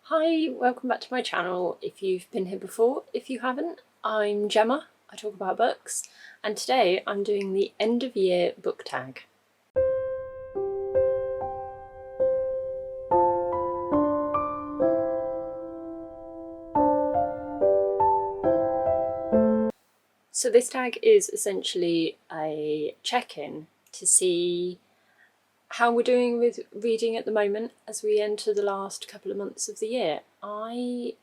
Hi, welcome back to my channel if you've been here before. If you haven't, I'm Gemma, I talk about books, and today I'm doing the end of year book tag. So this tag is essentially a check-in to see how we're doing with reading at the moment as we enter the last couple of months of the year. I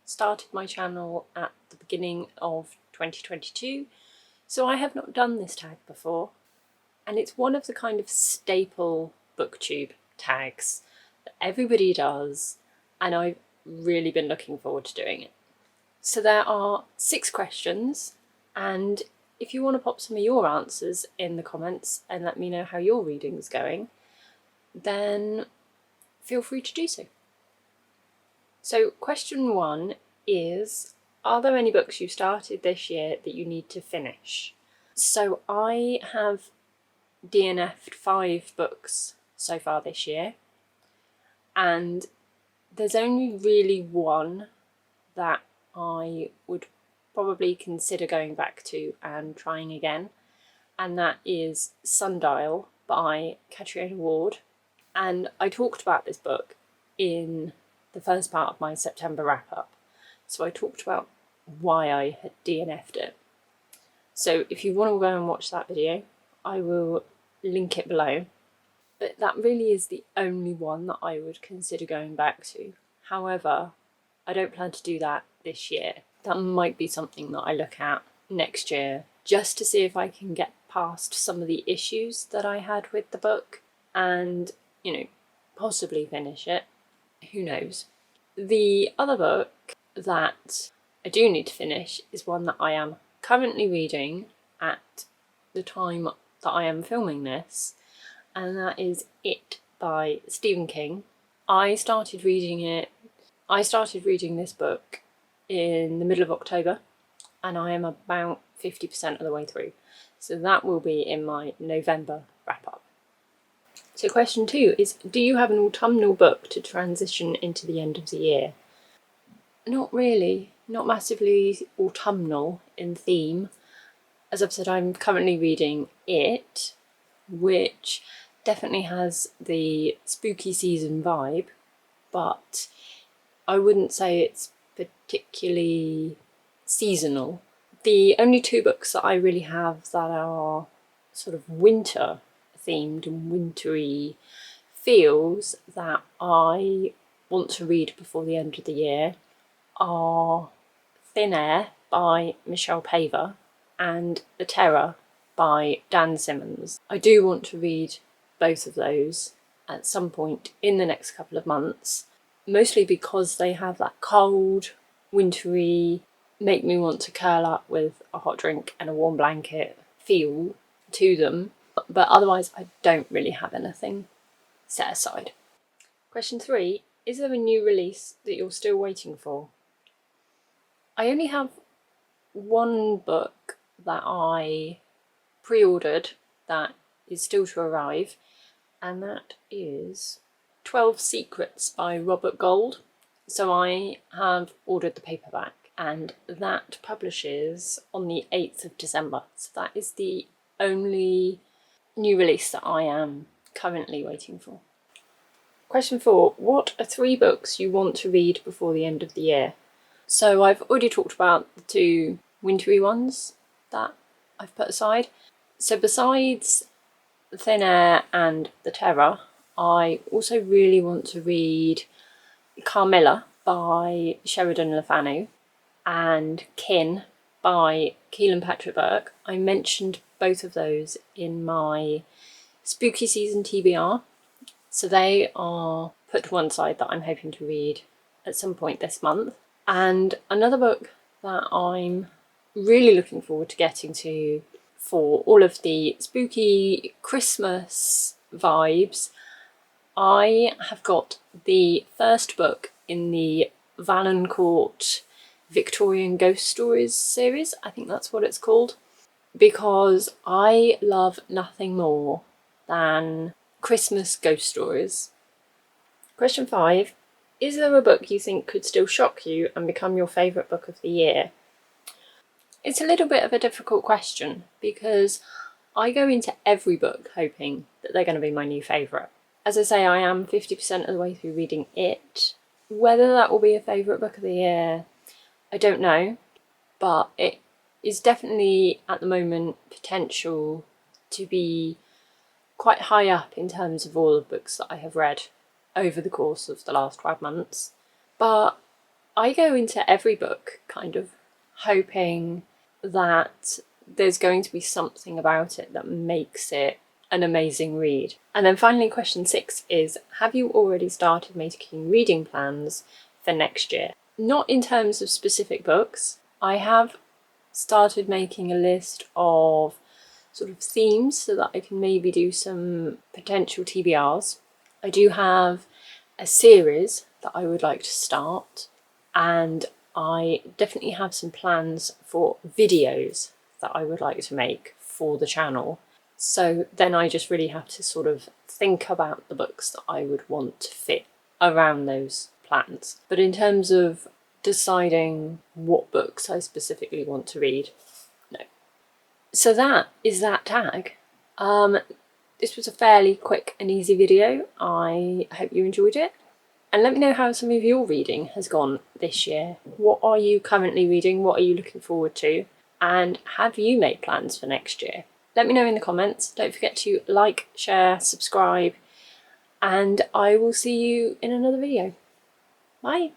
started my channel at the beginning of 2022, so I have not done this tag before, and it's one of the kind of staple booktube tags that everybody does, and I've really been looking forward to doing it. So there are 6 questions, and if you want to pop some of your answers in the comments and let me know how your reading's going, then feel free to do so. So question 1 is, are there any books you started this year that you need to finish? So I have DNF'd 5 books so far this year, and there's only really one that I would probably consider going back to and trying again, and that is Sundial by Catriona Ward. And I talked about this book in the first part of my September wrap-up, so I talked about why I had DNF'd it. So if you want to go and watch that video, I will link it below. But that really is the only one that I would consider going back to. However, I don't plan to do that this year. That might be something that I look at next year, just to see if I can get past some of the issues that I had with the book and, possibly finish it. Who knows? The other book that I do need to finish is one that I am currently reading at the time that I am filming this, and that is It by Stephen King. I started reading this book in the middle of October, and I am about 50% of the way through. So that will be in my November wrap-up. So question 2 is, do you have an autumnal book to transition into the end of the year? Not really, not massively autumnal in theme. As I've said, I'm currently reading It, which definitely has the spooky season vibe, but I wouldn't say it's particularly seasonal. The only 2 books that I really have that are sort of winter themed and wintry feels that I want to read before the end of the year are Thin Air by Michelle Paver and The Terror by Dan Simmons. I do want to read both of those at some point in the next couple of months, mostly because they have that cold, wintry, make me want to curl up with a hot drink and a warm blanket feel to them, but otherwise I don't really have anything set aside. Question 3, is there a new release that you're still waiting for? I only have one book that I pre-ordered that is still to arrive, and that is 12 Secrets by Robert Gould. So I have ordered the paperback, and that publishes on the 8th of December. So that is the only new release that I am currently waiting for. Question 4, what are 3 books you want to read before the end of the year? So I've already talked about the 2 wintry ones that I've put aside. So besides Thin Air and The Terror, I also really want to read Carmilla by Sheridan Le Fanu and Kin by Keelan Patrick Burke. I mentioned both of those in my spooky season TBR, so they are put to one side that I'm hoping to read at some point this month. And another book that I'm really looking forward to getting to for all of the spooky Christmas vibes, I have got the first book in the Valancourt Victorian Ghost Stories series, I think that's what it's called, because I love nothing more than Christmas ghost stories. Question 5, Is there a book you think could still shock you and become your favourite book of the year? It's a little bit of a difficult question because I go into every book hoping that they're going to be my new favourite. As I say, I am 50% of the way through reading it. Whether that will be a favourite book of the year, I don't know, but it is definitely at the moment potential to be quite high up in terms of all the books that I have read over the course of the last 12 months. But I go into every book kind of hoping that there's going to be something about it that makes it an amazing read. And then finally, question 6 is, have you already started making reading plans for next year? Not in terms of specific books. I have started making a list of sort of themes so that I can maybe do some potential TBRs. I do have a series that I would like to start, and I definitely have some plans for videos that I would like to make for the channel. So then I just really have to sort of think about the books that I would want to fit around those plans. But in terms of deciding what books I specifically want to read, no. So that is that tag. This was a fairly quick and easy video. I hope you enjoyed it. And let me know how some of your reading has gone this year. What are you currently reading? What are you looking forward to? And have you made plans for next year? Let me know in the comments. Don't forget to like, share, subscribe, and I will see you in another video. Bye.